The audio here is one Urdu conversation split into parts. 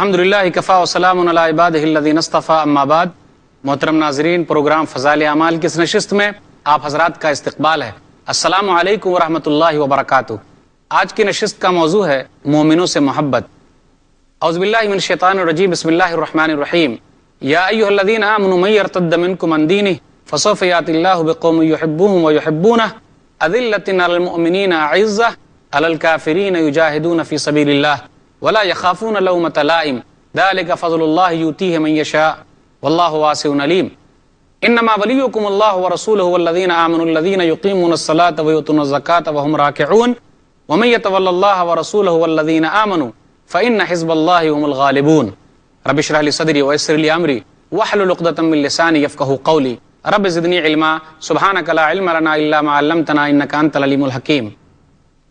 الحمدللہ کفا وسلام علی عبادہ الذین اصطفیٰ اما بعد۔ محترم ناظرین، پروگرام فضائل اعمال کی اس نشست میں آپ حضرات کا استقبال ہے۔ السلام علیکم ورحمۃ اللہ وبرکاتہ۔ آج کی نشست کا موضوع ہے مومنوں سے محبت۔ اعوذ باللہ من الشیطان الرجیم، بسم اللہ الرحمن الرحیم۔ یا ایھا الذین آمنوا من یرتد منکم عن دینہ فسوف یأتی اللہ بقوم یحبونہم ویحبونہ اذلۃ علی المؤمنین اعزۃ علی الکافرین یجاہدون فی سبیل اللہ ولا يخافون لومۃ لائم ذلك فضل اللہ یؤتیہ من یشاء واللہ واسع علیم۔ انما ولیکم اللہ ورسولہ والذین آمنوا الذین یقیمون الصلاۃ ویؤتون الزکاۃ وهم راکعون ومن یتول اللہ ورسولہ والذین آمنوا فإن حزب اللہ هم الغالبون۔ رب اشرح لی صدری ویسر لی امری واحلل عقدۃ من لسانی یفقهوا قولی رب زدنی علما سبحانک لا علم لنا الا ما علمتنا انک انت العلیم الحکیم۔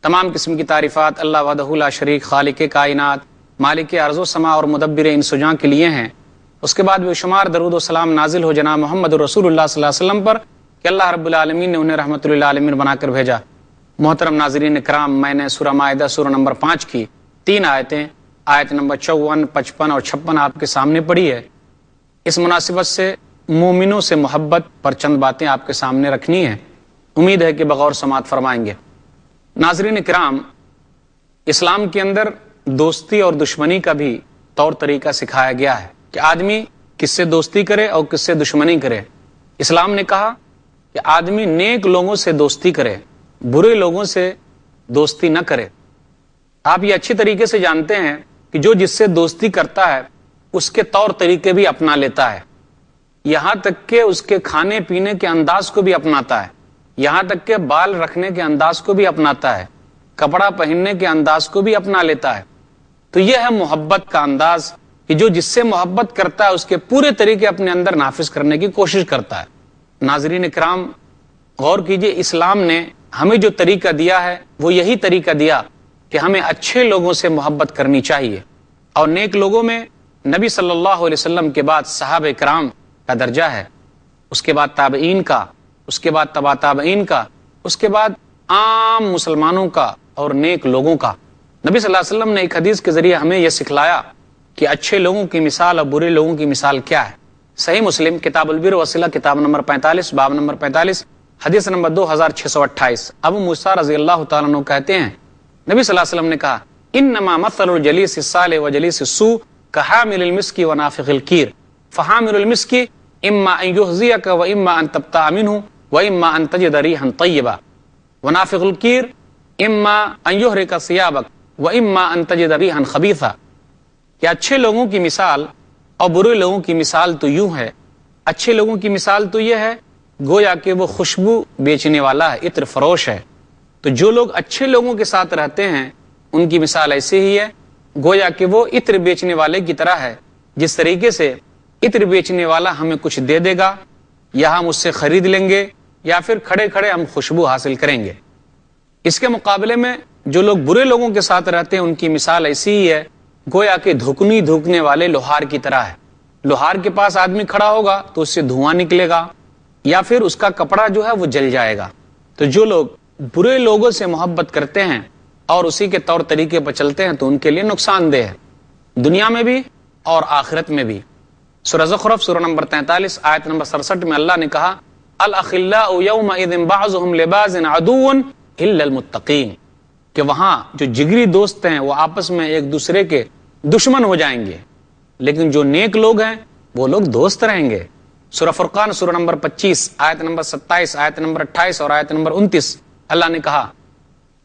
تمام قسم کی تعریفات اللہ وحدہ لا شریک، خالق کائنات، مالک ارض و سماء اور مدبر ان سجاں کے لیے ہیں۔ اس کے بعد بے شمار درود و سلام نازل ہو جناب محمد رسول اللہ صلی اللہ علیہ وسلم پر کہ اللہ رب العالمین نے انہیں رحمۃ للعالمین بنا کر بھیجا۔ محترم ناظرین کرام، میں نے سورہ مائدہ سورہ نمبر 5 کی 3 آیتیں، آیت نمبر 54، 55 اور 56 آپ کے سامنے پڑھی ہے۔ اس مناسبت سے مومنوں سے محبت پر چند باتیں آپ کے سامنے رکھنی ہیں، امید ہے کہ بغور سماعت فرمائیں گے۔ ناظرین کرام، اسلام کے اندر دوستی اور دشمنی کا بھی طور طریقہ سکھایا گیا ہے کہ آدمی کس سے دوستی کرے اور کس سے دشمنی کرے۔ اسلام نے کہا کہ آدمی نیک لوگوں سے دوستی کرے، برے لوگوں سے دوستی نہ کرے۔ آپ یہ اچھی طریقے سے جانتے ہیں کہ جو جس سے دوستی کرتا ہے اس کے طور طریقے بھی اپنا لیتا ہے، یہاں تک کہ اس کے کھانے پینے کے انداز کو بھی اپناتا ہے، یہاں تک کہ بال رکھنے کے انداز کو بھی اپناتا ہے، کپڑا پہننے کے انداز کو بھی اپنا لیتا ہے۔ تو یہ ہے محبت کا انداز کہ جو جس سے محبت کرتا ہے اس کے پورے طریقے اپنے اندر نافذ کرنے کی کوشش کرتا ہے۔ ناظرین کرام، غور کیجئے، اسلام نے ہمیں جو طریقہ دیا ہے وہ یہی طریقہ دیا کہ ہمیں اچھے لوگوں سے محبت کرنی چاہیے، اور نیک لوگوں میں نبی صلی اللہ علیہ وسلم کے بعد صحابہ کرام کا درجہ ہے، اس کے بعد تابعین کا، اس کے بعد تبع تابعین کا، اس کے بعد عام مسلمانوں کا اور نیک لوگوں کا۔ نبی صلی اللہ علیہ وسلم نے ایک حدیث کے ذریعے ہمیں یہ سکھلایا کہ اچھے لوگوں کی مثال اور برے لوگوں کی مثال کیا ہے۔ صحیح مسلم کتاب البر والصلہ، کتاب نمبر 45، باب نمبر 45، حدیث نمبر 2628۔ ابو موسیٰ رضی اللہ تعالیٰ عنہ کہتے ہیں، نبی صلی اللہ علیہ وسلم نے کہا، انما مثل الجلیس الصالح وجلیس السوء کحامل المسک ونافخ الکیر، فحامل المسک اما ان یحزیک واما ان تبتاع منہ واما ان تجد ریحا طیبا ونافخ الکیر اما ان یحرق ثیابک واما ان تجد ریحا خبیثا۔ کہ اچھے لوگوں کی مثال اور برے لوگوں کی مثال تو یوں ہے، اچھے لوگوں کی مثال تو یہ ہے گویا کہ وہ خوشبو بیچنے والا ہے، عطر فروش ہے۔ تو جو لوگ اچھے لوگوں کے ساتھ رہتے ہیں ان کی مثال ایسے ہی ہے گویا کہ وہ عطر بیچنے والے کی طرح ہے۔ جس طریقے سے عطر بیچنے والا ہمیں کچھ دے دے گا یا ہم اس سے خرید لیں گے یا پھر کھڑے کھڑے ہم خوشبو حاصل کریں گے۔ اس کے مقابلے میں جو لوگ برے لوگوں کے ساتھ رہتے ہیں ان کی مثال ایسی ہی ہے گویا کہ دھوکنے والے لوہار کی طرح ہے۔ لوہار کے پاس آدمی کھڑا ہوگا تو اس سے دھواں نکلے گا یا پھر اس کا کپڑا جو ہے وہ جل جائے گا۔ تو جو لوگ برے لوگوں سے محبت کرتے ہیں اور اسی کے طور طریقے پر چلتے ہیں تو ان کے لیے نقصان دہ ہے، دنیا میں بھی اور آخرت میں بھی۔ سورہ زخرف سورہ نمبر 43 آیت نمبر 67 میں اللہ نے کہا، الاخلاء یومئذ بعضهم لبعض عدو الا المتقین، کہ وہاں جو جگری دوست ہیں وہ آپس میں ایک دوسرے کے دشمن ہو جائیں گے، لیکن جو نیک لوگ ہیں وہ لوگ دوست رہیں گے۔ سورہ فرقان سورہ نمبر 25 آیت نمبر 27، آیت نمبر 28 اور آیت نمبر 29 اللہ نے کہا،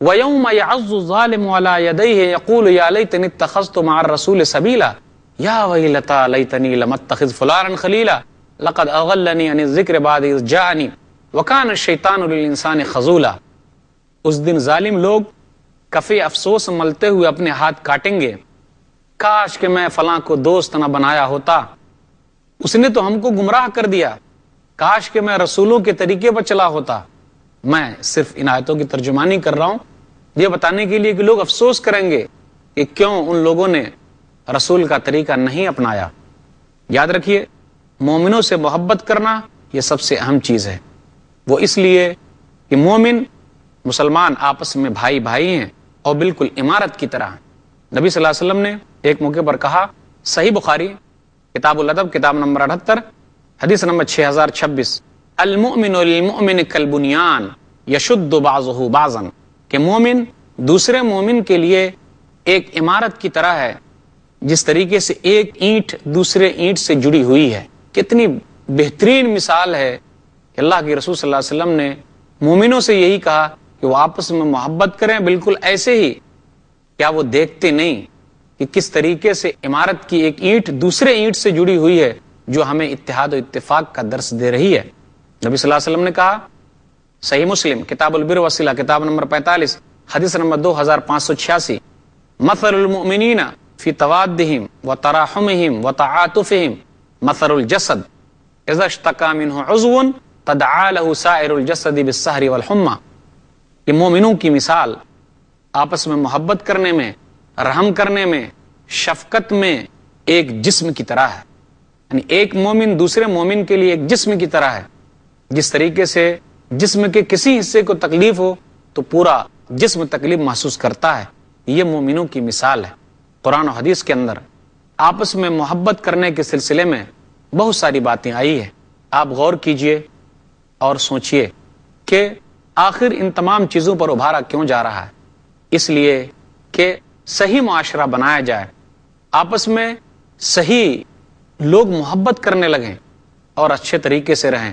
وَيَوْمَ يَعَضُّ الظَّالِمُ عَلَى يَدَيْهِ يَقُولُ يَا لَيْتَنِي اتَّخَذْتُ مَعَ الرَّسُولِ سَبِيلًا يَا وَيْلَتَا لَيْتَنِي لَمْ أَتَّخِذْ فُلَانًا خَلِيلًا لَقَدْ أَضَلَّنِي عَنِ الذِّكْرِ بَعْدَ إِذْ جَاءَنِي وَكَانَ الشَّيْطَانُ لِلْإِنسَانِ خَذُولًا۔ اس دن ظالم لوگ کفِ افسوس ملتے ہوئے اپنے ہاتھ کاٹیں گے، کاش کہ میں فلاں کو دوست نہ بنایا ہوتا، اس نے تو ہم کو گمراہ کر دیا، کاش کہ میں رسولوں کے طریقے پر چلا ہوتا۔ میں صرف ان آیتوں کی ترجمانی کر رہا ہوں یہ بتانے کے لیے کہ لوگ افسوس کریں گے کہ کیوں ان لوگوں نے رسول کا طریقہ نہیں اپنایا۔ یاد رکھیے، مومنوں سے محبت کرنا یہ سب سے اہم چیز ہے، وہ اس لیے کہ مومن مسلمان آپس میں بھائی بھائی ہیں اور بالکل عمارت کی طرح۔ نبی صلی اللہ علیہ وسلم نے ایک موقع پر کہا صحیح بخاری کتاب الادب کتاب نمبر 78 حدیث نمبر 6026، المؤمن للمؤمن کالبنیان یشد بعضہ بعضا، کہ مومن دوسرے مومن کے لیے ایک عمارت کی طرح ہے، جس طریقے سے ایک اینٹ دوسرے اینٹ سے جڑی ہوئی ہے۔ کتنی بہترین مثال ہے کہ اللہ کے رسول صلی اللہ علیہ وسلم نے مومنوں سے یہی کہا کہ وہ آپس میں محبت کریں، بالکل ایسے ہی۔ کیا وہ دیکھتے نہیں کہ کس طریقے سے عمارت کی ایک اینٹ دوسرے اینٹ سے جڑی ہوئی ہے، جو ہمیں اتحاد و اتفاق کا درس دے رہی ہے؟ نبی صلی اللہ علیہ وسلم نے کہا، صحیح مسلم کتاب البر والصلہ کتاب نمبر 45 حدیث نمبر 2586، مثل المؤمنین فی توادہم وتراحمہم وتعاطفہم مثل الجسد اذا اشتکا منہ عضو تدعا لہ سائر الجسد بالسہر والحمى، کہ مومنوں کی مثال آپس میں محبت کرنے میں، رحم کرنے میں، شفقت میں ایک جسم کی طرح ہے۔ یعنی ایک مومن دوسرے مومن کے لیے ایک جسم کی طرح ہے، جس طریقے سے جسم کے کسی حصے کو تکلیف ہو تو پورا جسم تکلیف محسوس کرتا ہے۔ یہ مومنوں کی مثال ہے۔ قرآن و حدیث کے اندر آپس میں محبت کرنے کے سلسلے میں بہت ساری باتیں آئی ہیں۔ آپ غور کیجئے اور سوچئے کہ آخر ان تمام چیزوں پر ابھارا کیوں جا رہا ہے؟ اس لیے کہ صحیح معاشرہ بنایا جائے، آپس میں صحیح لوگ محبت کرنے لگیں اور اچھے طریقے سے رہیں۔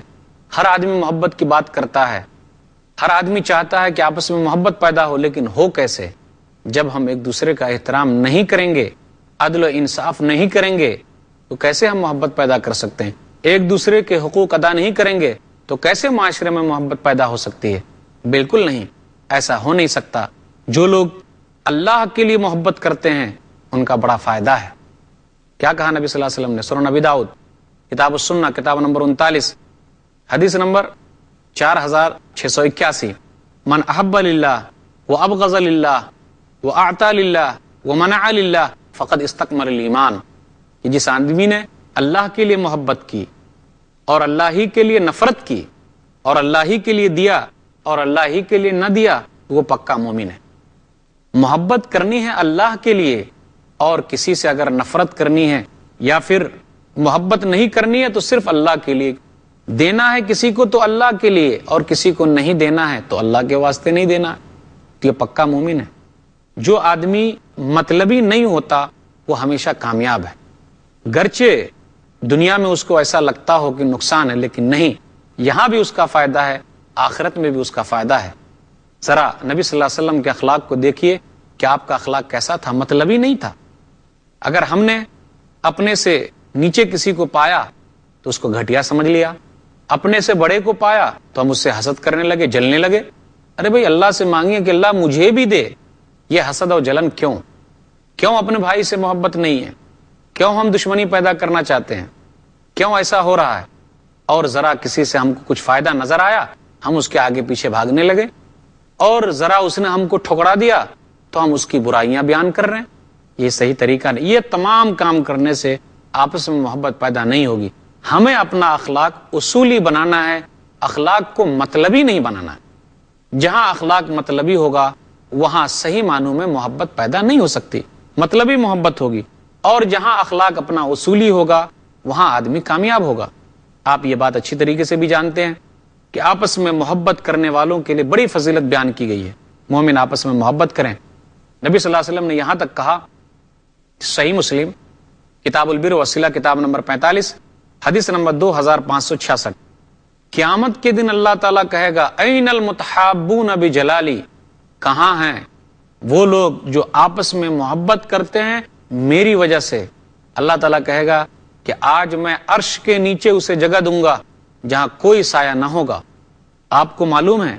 ہر آدمی محبت کی بات کرتا ہے، ہر آدمی چاہتا ہے کہ آپس میں محبت پیدا ہو، لیکن ہو کیسے؟ جب ہم ایک دوسرے کا احترام نہیں کریں گے، عدل و انصاف نہیں کریں گے، تو کیسے ہم محبت پیدا کر سکتے ہیں؟ ایک دوسرے کے حقوق ادا نہیں کریں گے تو کیسے معاشرے میں محبت پیدا ہو سکتی ہے؟ بالکل نہیں، ایسا ہو نہیں سکتا۔ جو لوگ اللہ کے لیے محبت کرتے ہیں ان کا بڑا فائدہ ہے۔ کیا کہا نبی صلی اللہ علیہ وسلم نے؟ سنن نبی داؤد کتاب السنہ کتاب نمبر 39 حدیث نمبر 4681، من احب للہ وابغض للہ واعطى للہ ومنع للہ فقد استکمل الایمان، کہ جس آدمی نے اللہ کے لیے محبت کی اور اللہ ہی کے لیے نفرت کی اور اللہ ہی کے لیے دیا اور اللہ ہی کے لیے نہ دیا، وہ پکا مومن ہے۔ محبت کرنی ہے اللہ کے لیے، اور کسی سے اگر نفرت کرنی ہے یا پھر محبت نہیں کرنی ہے تو صرف اللہ کے لیے دینا ہے، کسی کو تو اللہ کے لیے، اور کسی کو نہیں دینا ہے تو اللہ کے واسطے نہیں دینا ہے، تو یہ پکا مومن ہے۔ جو آدمی مطلبی نہیں ہوتا وہ ہمیشہ کامیاب ہے، گرچہ دنیا میں اس کو ایسا لگتا ہو کہ نقصان ہے، لیکن نہیں، یہاں بھی اس کا فائدہ ہے، آخرت میں بھی اس کا فائدہ ہے۔ ذرا نبی صلی اللہ علیہ وسلم کے اخلاق کو دیکھیے کہ آپ کا اخلاق کیسا تھا؟ مطلبی نہیں تھا۔ اگر ہم نے اپنے سے نیچے کسی کو پایا تو اس کو گھٹیا سمجھ لیا، اپنے سے بڑے کو پایا تو ہم اس سے حسد کرنے لگے، جلنے لگے۔ ارے بھائی اللہ سے مانگیے کہ اللہ مجھے بھی دے۔ یہ حسد اور جلن کیوں اپنے بھائی سے محبت نہیں ہے؟ کیوں ہم دشمنی پیدا کرنا چاہتے ہیں؟ کیوں ایسا ہو رہا ہے؟ اور ذرا کسی سے ہم کو کچھ فائدہ نظر آیا ہم اس کے آگے پیچھے بھاگنے لگے، اور ذرا اس نے ہم کو ٹھکرا دیا تو ہم اس کی برائیاں بیان کر رہے ہیں۔ یہ صحیح طریقہ نہیں۔ یہ تمام کام کرنے سے آپس میں محبت پیدا نہیں ہوگی۔ ہمیں اپنا اخلاق اصولی بنانا ہے، اخلاق کو مطلبی نہیں بنانا ہے۔ جہاں اخلاق مطلبی ہوگا وہاں صحیح معنوں میں محبت پیدا نہیں ہو سکتی، مطلبی محبت ہوگی، اور جہاں اخلاق اپنا اصولی ہوگا وہاں آدمی کامیاب ہوگا۔ آپ یہ بات اچھی طریقے سے بھی جانتے ہیں کہ آپس میں محبت کرنے والوں کے لیے بڑی فضیلت بیان کی گئی ہے۔ مومن آپس میں محبت کریں۔ نبی صلی اللہ علیہ وسلم نے یہاں تک کہا، صحیح مسلم کتاب البر والصلہ کتاب نمبر 45 حدیث نمبر 2566، قیامت کے دن اللہ تعالیٰ کہے گا این المتحابون بجلالی، کہاں ہیں وہ لوگ جو آپس میں محبت کرتے ہیں میری وجہ سے؟ اللہ تعالیٰ کہے گا کہ آج میں عرش کے نیچے اسے جگہ دوں گا جہاں کوئی سایہ نہ ہوگا۔ آپ کو معلوم ہے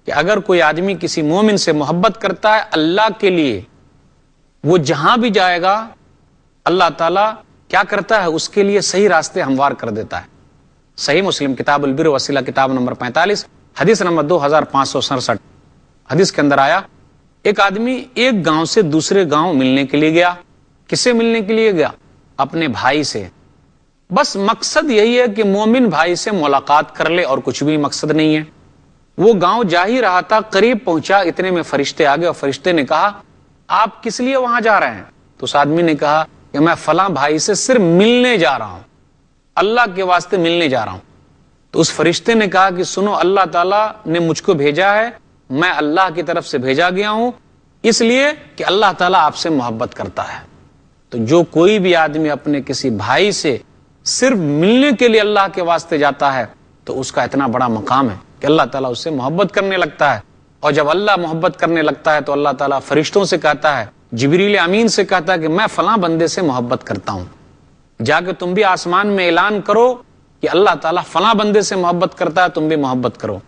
کہ اگر کوئی آدمی کسی مومن سے محبت کرتا ہے اللہ کے لیے، وہ جہاں بھی جائے گا اللہ تعالیٰ کیا کرتا ہے؟ اس کے لیے صحیح راستے ہموار کر دیتا ہے۔ صحیح مسلم کتاب البر والصلہ کتاب نمبر 45 حدیث نمبر 2567، حدیث کے اندر آیا، ایک آدمی ایک گاؤں سے دوسرے گاؤں ملنے کے لیے گیا۔ کس سے ملنے کے لیے گیا؟ اپنے بھائی سے۔ بس مقصد یہی ہے کہ مومن بھائی سے ملاقات کر لے، اور کچھ بھی مقصد نہیں ہے۔ وہ گاؤں جا ہی رہا تھا، قریب پہنچا، اتنے میں فرشتے آ گئے اور فرشتے نے کہا آپ کس لیے وہاں جا رہے ہیں؟ تو اس آدمی نے کہا کہ میں فلاں بھائی سے صرف ملنے جا رہا ہوں، اللہ کے واسطے ملنے جا رہا ہوں، تو اس فرشتے نے کہا کہ سنو، اللہ تعالیٰ نے مجھ کو بھیجا ہے، میں اللہ کی طرف سے بھیجا گیا ہوں، اس لیے کہ اللہ تعالیٰ آپ سے محبت کرتا ہے۔ تو جو کوئی بھی آدمی اپنے کسی بھائی سے صرف ملنے کے لیے اللہ کے واسطے جاتا ہے تو اس کا اتنا بڑا مقام ہے کہ اللہ تعالیٰ اس سے محبت کرنے لگتا ہے، اور جب اللہ محبت کرنے لگتا ہے تو اللہ تعالیٰ فرشتوں سے کہتا ہے، جبریل امین سے کہتا ہے کہ میں فلاں بندے سے محبت کرتا ہوں، جا کے تم بھی آسمان میں اعلان کرو کہ اللہ تعالیٰ فلاں بندے سے محبت کرتا ہے، تم بھی محبت کرو۔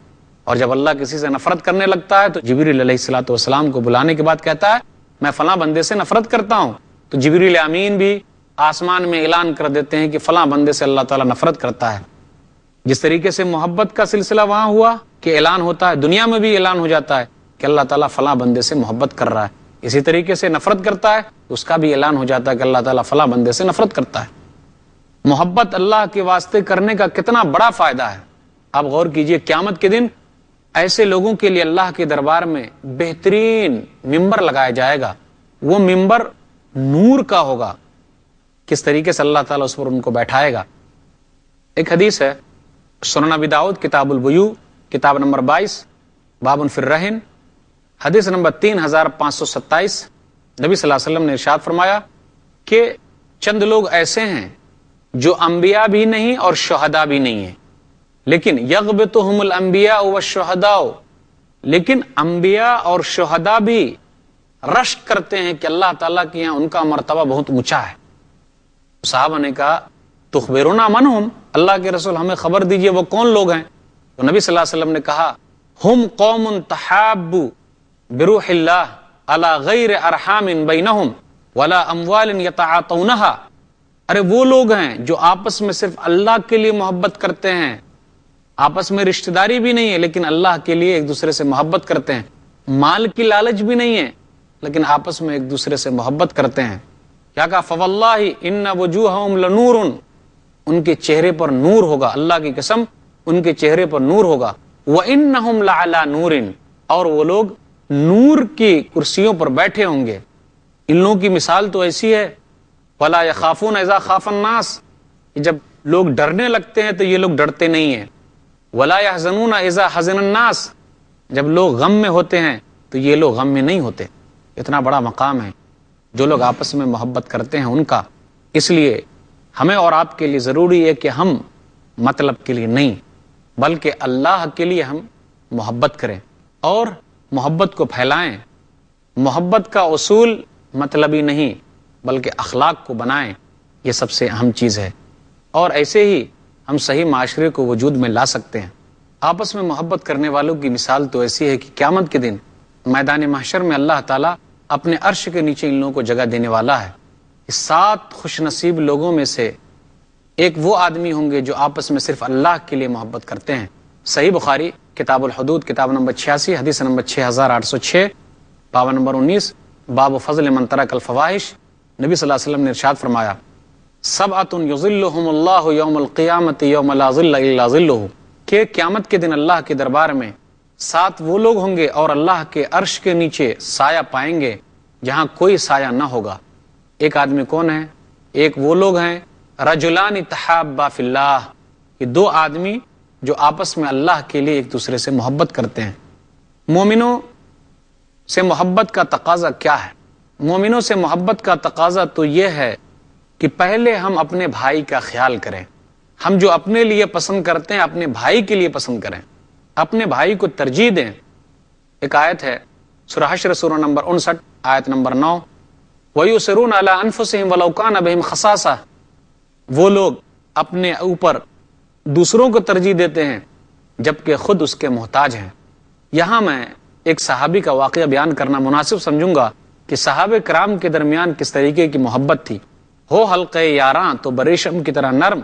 اور جب اللہ کسی سے نفرت کرنے لگتا ہے تو جبریل علیہ الصلوۃ والسلام کو بلانے کے بعد کہتا ہے میں فلاں بندے سے نفرت کرتا ہوں، تو جبریل امین بھی آسمان میں اعلان کر دیتے ہیں کہ فلاں بندے سے اللہ تعالیٰ نفرت کرتا ہے۔ جس طریقے سے محبت کا سلسلہ وہاں ہوا کہ اعلان ہوتا ہے، دنیا میں بھی اعلان ہو جاتا ہے کہ اللہ تعالیٰ فلاں بندے سے محبت کر رہا ہے، اسی طریقے سے نفرت کرتا ہے تو اس کا بھی اعلان ہو جاتا ہے کہ اللہ تعالیٰ فلاں بندے سے نفرت کرتا ہے۔ محبت اللہ کے واسطے کرنے کا کتنا بڑا فائدہ ہے، آپ غور کیجئے، قیامت کے دن ایسے لوگوں کے لیے اللہ کے دربار میں بہترین ممبر لگایا جائے گا، وہ ممبر نور کا ہوگا، کس طریقے سے اللہ تعالیٰ اس پر ان کو بیٹھائے گا۔ ایک حدیث ہے سنن ابی داؤد کتاب البیوع کتاب نمبر 22 باب فی الرہن، حدیث نمبر 3527، نبی صلی اللہ علیہ وسلم نے ارشاد فرمایا کہ چند لوگ ایسے ہیں جو انبیاء بھی نہیں اور شہداء بھی نہیں ہیں، لیکن یغبطہم الانبیاء والشہداء، لیکن انبیاء اور شہداء بھی رشک کرتے ہیں کہ اللہ تعالیٰ کے یہاں ان کا مرتبہ بہت اونچا ہے۔ صحابہ نے کہا تخبرنا من ہم، اللہ کے رسول ہمیں خبر دیجئے وہ کون لوگ ہیں؟ تو نبی صلی اللہ علیہ وسلم نے کہا ہم قوم تحابوا بروح اللہ علی غیر ارحام بینہم ولا اموال یتعاطونہا، ارے وہ لوگ ہیں جو آپس میں صرف اللہ کے لیے محبت کرتے ہیں، آپس میں رشتہ داری بھی نہیں ہے لیکن اللہ کے لیے ایک دوسرے سے محبت کرتے ہیں، مال کی لالچ بھی نہیں ہے لیکن آپس میں ایک دوسرے سے محبت کرتے ہیں۔ کیا کہا فواللہ ان وجوہہم لنور، ان کے چہرے پر نور ہوگا، اللہ کی قسم ان کے چہرے پر نور ہوگا، وانہم لعلی نور، اور وہ لوگ نور کی کرسیوں پر بیٹھے ہوں گے۔ ان لوگوں کی مثال تو ایسی ہے ولا یخافون اذا خاف الناس، جب لوگ ڈرنے لگتے ہیں تو یہ لوگ ڈرتے نہیں ہیں، ولا یحزنون اذا حزن الناس، جب لوگ غم میں ہوتے ہیں تو یہ لوگ غم میں نہیں ہوتے۔ اتنا بڑا مقام ہے جو لوگ آپس میں محبت کرتے ہیں ان کا۔ اس لیے ہمیں اور آپ کے لیے ضروری ہے کہ ہم مطلب کے لیے نہیں بلکہ اللہ کے لیے ہم محبت کریں اور محبت کو پھیلائیں۔ محبت کا اصول مطلبی نہیں بلکہ اخلاق کو بنائیں، یہ سب سے اہم چیز ہے، اور ایسے ہی ہم صحیح معاشرے کو وجود میں لا سکتے ہیں۔ آپس میں محبت کرنے والوں کی مثال تو ایسی ہے کہ قیامت کے دن میدان محشر میں اللہ تعالیٰ اپنے عرش کے نیچے ان لوگوں کو جگہ دینے والا ہے۔ اس 7 خوش نصیب لوگوں میں سے ایک وہ آدمی ہوں گے جو آپس میں صرف اللہ کے لیے محبت کرتے ہیں۔ صحیح بخاری کتاب الحدود کتاب نمبر 86 حدیث نمبر 6806، باب نمبر 19 باب فضل من ترک الفواحش، نبی صلی اللہ علیہ وسلم نے ارشاد فرمایا سبعۃ یظلھم اللہ یوم القیامۃ یوم لا ظل الا ظلہ، کہ قیامت کے دن اللہ کے دربار میں 7 وہ لوگ ہوں گے اور اللہ کے عرش کے نیچے سایہ پائیں گے جہاں کوئی سایہ نہ ہوگا۔ ایک آدمی کون ہے؟ ایک وہ لوگ ہیں رجلان تحابا فی اللہ، کہ 2 آدمی جو آپس میں اللہ کے لیے ایک دوسرے سے محبت کرتے ہیں۔ مومنوں سے محبت کا تقاضا کیا ہے؟ مومنوں سے محبت کا تقاضا تو یہ ہے کہ پہلے ہم اپنے بھائی کا خیال کریں، ہم جو اپنے لیے پسند کرتے ہیں اپنے بھائی کے لیے پسند کریں، اپنے بھائی کو ترجیح دیں۔ ایک آیت ہے سورہ حشر سورہ نمبر 59 آیت نمبر 9، وَيُؤْثِرُونَ عَلَىٰ أَنفُسِهِمْ وَلَوْ كَانَ بِهِمْ خَصَاصَةٌ، وہ لوگ اپنے اوپر دوسروں کو ترجیح دیتے ہیں جبکہ خود اس کے محتاج ہیں۔ یہاں میں ایک صحابی کا واقعہ بیان کرنا مناسب سمجھوں گا کہ صحابہ کرام کے درمیان کس طریقے کی محبت تھی۔ ہو حلقہ یاراں تو بریشم کی طرح نرم،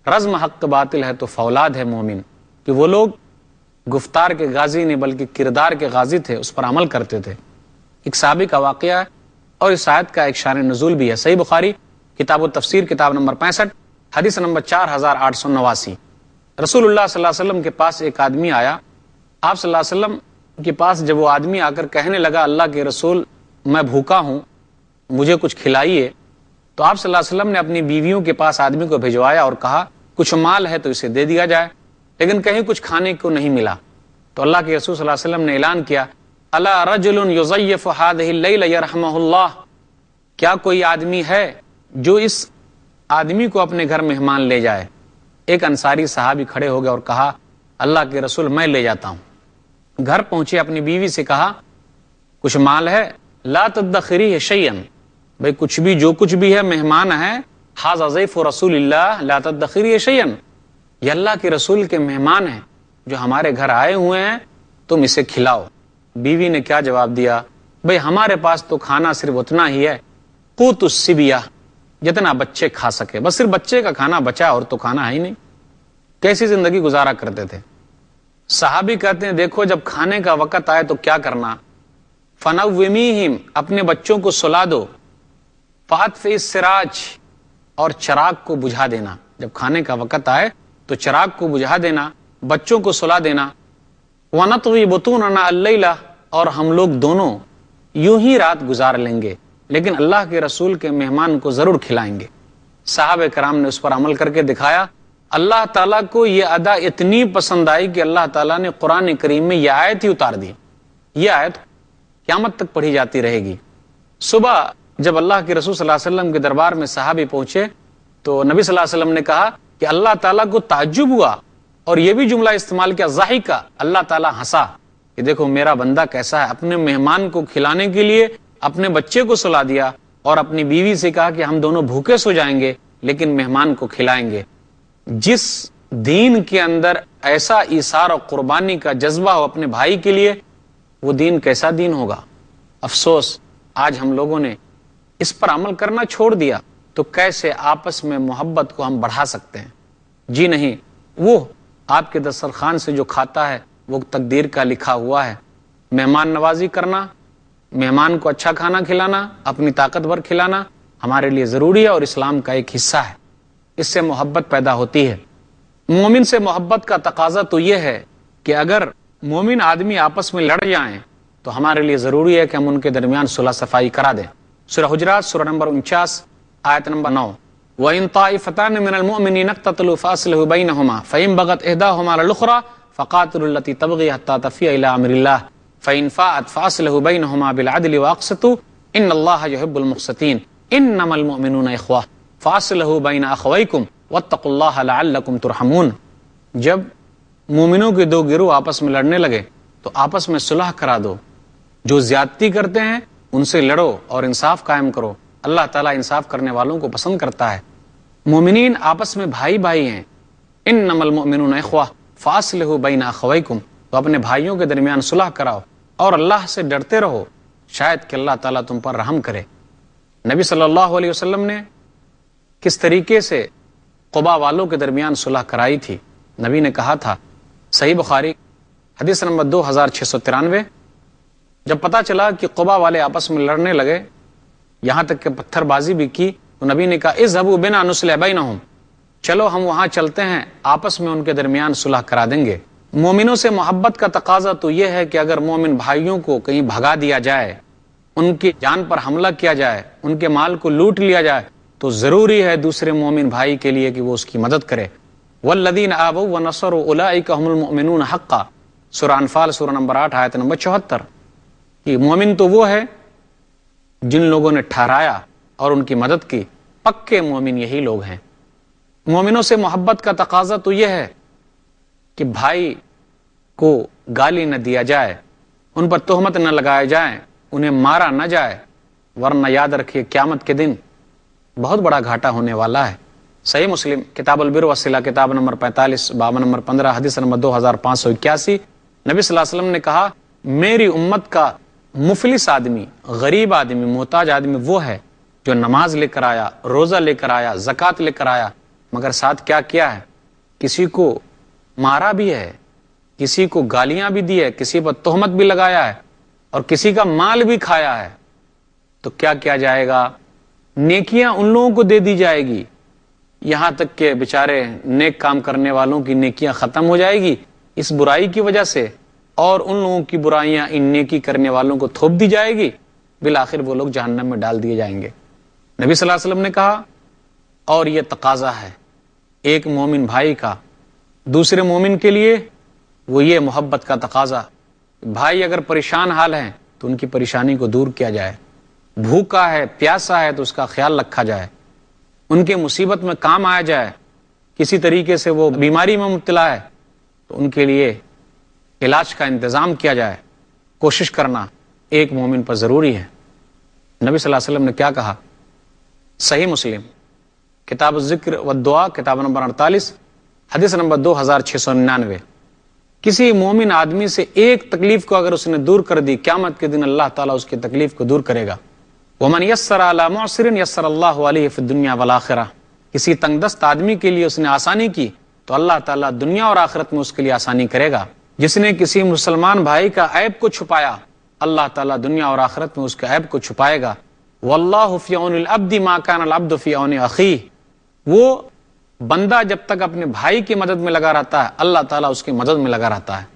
رزم حق باطل ہے تو فولاد ہے مومن، کہ وہ لوگ گفتار کے غازی نہیں بلکہ کردار کے غازی تھے، اس پر عمل کرتے تھے۔ ایک صحابی کا واقعہ ہے اور اس آیت کا ایک شان نزول بھی ہے۔ صحیح بخاری کتاب التفسیر کتاب نمبر 65 حدیث نمبر 4889، رسول اللہ صلی اللہ علیہ وسلم کے پاس ایک آدمی آیا۔ آپ صلی اللہ علیہ وسلم کے پاس جب وہ آدمی آ کر کہنے لگا اللہ کے رسول میں بھوکا ہوں، مجھے کچھ کھلائیے، تو آپ صلی اللہ علیہ وسلم نے اپنی بیویوں کے پاس آدمی کو بھجوایا اور کہا کچھ مال ہے تو اسے دے دیا جائے، لیکن کہیں کچھ کھانے کو نہیں ملا۔ تو اللہ کے رسول صلی اللہ علیہ وسلم نے اعلان کیا، الا رجل یضیف هذه الليل يرحمه اللہ، کیا کوئی آدمی ہے جو اس آدمی کو اپنے گھر مہمان لے جائے؟ ایک انصاری صحابی کھڑے ہو گئے اور کہا اللہ کے رسول میں لے جاتا ہوں۔ گھر پہنچے، اپنی بیوی سے کہا کچھ مال ہے؟ لا تدخری شیئا، بھئی کچھ بھی، جو کچھ بھی ہے مہمان ہے، ھذا ضیف رسول اللہ لا تدخری شیئا، یہ اللہ کے رسول کے مہمان ہیں جو ہمارے گھر آئے ہوئے ہیں، تم اسے کھلاؤ۔ بیوی نے کیا جواب دیا؟ بھئی ہمارے پاس تو کھانا صرف اتنا ہی ہے، قوت الصبیہ، جتنا بچے کھا سکے، بس صرف بچے کا کھانا بچا اور تو کھانا ہے ہی نہیں۔ کیسی زندگی گزارا کرتے تھے؟ صحابی کہتے ہیں دیکھو جب کھانے کا وقت آئے تو کیا کرنا، فنومیہم، اپنے بچوں کو سلا دو، فاطفئ السراج، اور چراغ کو بجھا دینا، جب کھانے کا وقت آئے تو چراغ کو بجھا دینا، بچوں کو سلا دینا، ونطوی بطوننا اللیلہ، اور ہم لوگ دونوں یوں ہی رات گزار لیں گے، لیکن اللہ کے رسول کے مہمان کو ضرور کھلائیں گے۔ صحابہ کرام نے اس پر عمل کر کے دکھایا۔ اللہ تعالیٰ کو یہ ادا اتنی پسند آئی کہ اللہ تعالیٰ نے قرآن کریم میں یہ آیت ہی اتار دی۔ یہ آیت قیامت تک پڑھی جاتی رہے گی۔ صبح جب اللہ کے رسول صلی اللہ علیہ وسلم کے دربار میں صحابی پہنچے تو نبی صلی اللہ علیہ وسلم نے کہا کہ اللہ تعالیٰ کو تعجب ہوا، اور یہ بھی جملہ استعمال کیا، ضحکا، اللہ تعالیٰ ہنسا کہ دیکھو میرا بندہ کیسا ہے، اپنے مہمان کو کھلانے کے لیے اپنے بچے کو سلا دیا، اور اپنی بیوی سے کہا کہ ہم دونوں بھوکے سو جائیں گے لیکن مہمان کو کھلائیں گے۔ جس دین کے اندر ایسا ایثار اور قربانی کا جذبہ ہو اپنے بھائی کے لیے، وہ دین کیسا دین ہوگا؟ افسوس آج ہم لوگوں نے اس پر عمل کرنا چھوڑ دیا، تو کیسے آپس میں محبت کو ہم بڑھا سکتے ہیں؟ جی نہیں، وہ آپ کے دسترخوان سے جو کھاتا ہے وہ تقدیر کا لکھا ہوا ہے۔ مہمان نوازی کرنا، مہمان کو اچھا کھانا کھلانا، اپنی طاقت بھر کھلانا ہمارے لیے ضروری ہے اور اسلام کا ایک حصہ ہے۔ اس سے محبت پیدا ہوتی ہے۔ مومن سے محبت کا تقاضا تو یہ ہے کہ اگر مومن آدمی آپس میں لڑ جائیں تو ہمارے لیے ضروری ہے کہ ہم ان کے درمیان صلح صفائی کرا دیں۔ سورہ حجرات سورہ نمبر 49 آیت نمبر 9، وَإِن طَائِفَتَانِ مِنَ الْمُؤْمِنِينَ اقْتَتَلُوا فَأَصْلِحُوا بَيْنَهُمَا فَإِن بَغَتْ إِحْدَاهُمَا عَلَى الْأُخْرَى فَقَاتِلُوا الَّتِي تَبْغِي حَتَّى تَفِيءَ إِلَى أَمْرِ اللَّهِ فَإِن فَاءَتْ فَأَصْلِحُوا بَيْنَهُمَا بِالْعَدْلِ وَأَقْسِطُوا إِنَّ اللَّهَ يُحِبُّ الْمُقْسِطِينَ إِنَّمَا الْمُؤْمِنُونَ إِخْوَةٌ فَأَصْلِحُوا بَيْنَ أَخَوَيْكُمْ وَاتَّقُوا اللَّهَ لَعَلَّكُمْ تُرْحَمُونَ۔ جب مومنوں کے دو گروہ آپس میں لڑنے لگے تو آپس میں صلح کرا دو، جو زیادتی کرتے ہیں ان سے لڑو اور انصاف قائم کرو، اللہ تعالیٰ انصاف کرنے والوں کو پسند کرتا ہے۔ مومنین آپس میں بھائی بھائی ہیں، انما المؤمنون اخوہ فاصلحوا بین اخویکم، تو اپنے بھائیوں کے درمیان صلح کراؤ اور اللہ سے ڈرتے رہو، شاید کہ اللہ تعالیٰ تم پر رحم کرے۔ نبی صلی اللہ علیہ وسلم نے کس طریقے سے قبا والوں کے درمیان صلح کرائی تھی؟ نبی نے کہا تھا، صحیح بخاری حدیث نمبر 2693، جب پتا چلا کہ قبا والے آپس میں لڑنے لگے، یہاں تک کہ پتھر بازی بھی کی، تو نبی نے کہا اذهبوا بنا نصلح بینہم، چلو ہم وہاں چلتے ہیں، آپس میں ان کے درمیان صلح کرا دیں گے۔ مومنوں سے محبت کا تقاضا تو یہ ہے کہ اگر مومن بھائیوں کو کہیں بھگا دیا جائے، ان کی جان پر حملہ کیا جائے، ان کے مال کو لوٹ لیا جائے، تو ضروری ہے دوسرے مومن بھائی کے لیے کہ وہ اس کی مدد کرے۔ والذین آووا ونصروا اولئک هم المؤمنون حقا، سورہ انفال سورہ نمبر 8 آیت نمبر 74، کہ مومن تو وہ ہے جن لوگوں نے ٹھہرایا اور ان کی مدد کی، پکے مومن یہی لوگ ہیں۔ مومنوں سے محبت کا تقاضا تو یہ ہے کہ بھائی کو گالی نہ دیا جائے، ان پر تہمت نہ لگائے جائیں، انہیں مارا نہ جائے، ورنہ یاد رکھیے قیامت کے دن بہت بڑا گھاٹا ہونے والا ہے۔ صحیح مسلم کتاب البر والصلہ کتاب نمبر 45 باب نمبر 15 حدیث نمبر 2581، نبی صلی اللہ علیہ وسلم نے کہا میری امت کا مفلس آدمی، غریب آدمی، محتاج آدمی وہ ہے جو نماز لے کر آیا، روزہ لے کر آیا، زکوٰۃ لے کر آیا، مگر ساتھ کیا کیا ہے؟ کسی کو مارا بھی ہے، کسی کو گالیاں بھی دی ہے، کسی پر تہمت بھی لگایا ہے، اور کسی کا مال بھی کھایا ہے، تو کیا کیا جائے گا؟ نیکیاں ان لوگوں کو دے دی جائے گی، یہاں تک کہ بیچارے نیک کام کرنے والوں کی نیکیاں ختم ہو جائے گی اس برائی کی وجہ سے، اور ان لوگوں کی برائیاں ان نیکی کرنے والوں کو تھوپ دی جائے گی، بالآخر وہ لوگ جہنم میں ڈال دیے جائیں گے۔ نبی صلی اللہ علیہ وسلم نے کہا اور یہ تقاضا ہے ایک مومن بھائی کا دوسرے مومن کے لیے، وہ یہ محبت کا تقاضا، بھائی اگر پریشان حال ہیں تو ان کی پریشانی کو دور کیا جائے، بھوکا ہے پیاسا ہے تو اس کا خیال رکھا جائے، ان کے مصیبت میں کام آیا جائے، کسی طریقے سے وہ بیماری میں مبتلا ہے تو ان کے لیے علاج کا انتظام کیا جائے، کوشش کرنا ایک مومن پر ضروری ہے۔ نبی صلی اللہ علیہ وسلم نے کیا کہا؟ صحیح مسلم کتاب الذکر والدعا کتاب نمبر 48 حدیث نمبر 2699، کسی مومن آدمی سے ایک تکلیف کو اگر اس نے دور کر دی، قیامت کے دن اللہ تعالیٰ اس کی تکلیف کو دور کرے گا۔ وَمَنْ يَسَّرَ عَلَى مُعْسِرٍ يَسَّرَ اللَّهُ عَلَيْهِ فِي الدُّنْيَا وَالْآخِرَةِ، کسی تنگ دست آدمی کے لیے اس نے آسانی کی تو اللہ تعالیٰ دنیا اور آخرت میں اس کے لیے آسانی کرے گا۔ جس نے کسی مسلمان بھائی کا عیب کو چھپایا، اللہ تعالیٰ دنیا اور آخرت میں اس کے عیب کو چھپائے گا۔ وَاللَّهُ فِي عَوْنِ الْعَبْدِ مَا كَانَ الْعَبْدُ فِي عَوْنِ أَخِيهِ، وہ بندہ جب تک اپنے بھائی کی مدد میں لگا رہتا ہے اللہ تعالیٰ اس کی مدد میں لگا رہتا ہے۔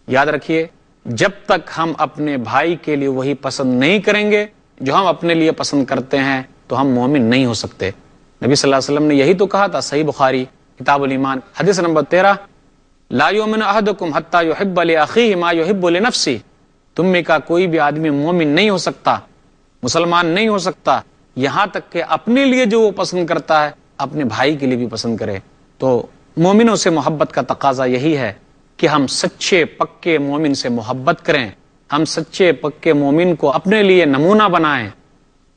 یاد رکھیے، جب تک ہم اپنے بھائی کے لیے وہی پسند نہیں کریں گے جو ہم اپنے لیے پسند کرتے ہیں تو ہم مومن نہیں ہو سکتے۔ نبی صلی اللہ علیہ وسلم نے یہی تو کہا تھا، صحیح بخاری کتاب الایمان حدیث نمبر 13، لا یؤمن احدکم حتی یحب لاخیہ ما یحب لنفسہ، تم میں کا کوئی بھی آدمی مومن نہیں ہو سکتا، مسلمان نہیں ہو سکتا یہاں تک کہ اپنے لیے جو وہ پسند کرتا ہے اپنے بھائی کے لیے بھی پسند کرے۔ تو مومنوں سے محبت کا تقاضا یہی ہے کہ ہم سچے پکے مومن سے محبت کریں، ہم سچے پکے مومن کو اپنے لیے نمونہ بنائیں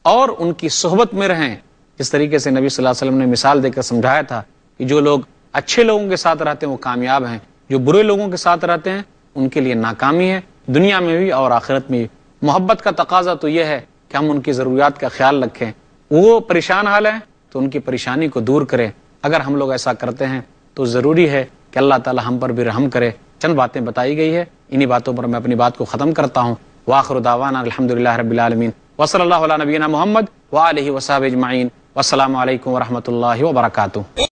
اور ان کی صحبت میں رہیں۔ جس طریقے سے نبی صلی اللہ علیہ وسلم نے مثال دے کر سمجھایا تھا کہ جو لوگ اچھے لوگوں کے ساتھ رہتے ہیں وہ کامیاب ہیں، جو برے لوگوں کے ساتھ رہتے ہیں ان کے لیے ناکامی ہے، دنیا میں بھی اور آخرت میں بھی۔ محبت کا تقاضا تو یہ ہے کہ ہم ان کی ضروریات کا خیال رکھیں، وہ پریشان حال ہیں تو ان کی پریشانی کو دور کریں۔ اگر ہم لوگ ایسا کرتے ہیں تو ضروری ہے کہ اللہ تعالی ہم پر بھی رحم کرے۔ چند باتیں بتائی گئی ہے، انہی باتوں پر میں اپنی بات کو ختم کرتا ہوں۔ وآخر دعوانا الحمدللہ رب العالمین، وصلی اللہ علی نبینا محمد وآلہ وصحبہ اجمعین، والسلام علیکم ورحمۃ اللہ وبرکاتہ۔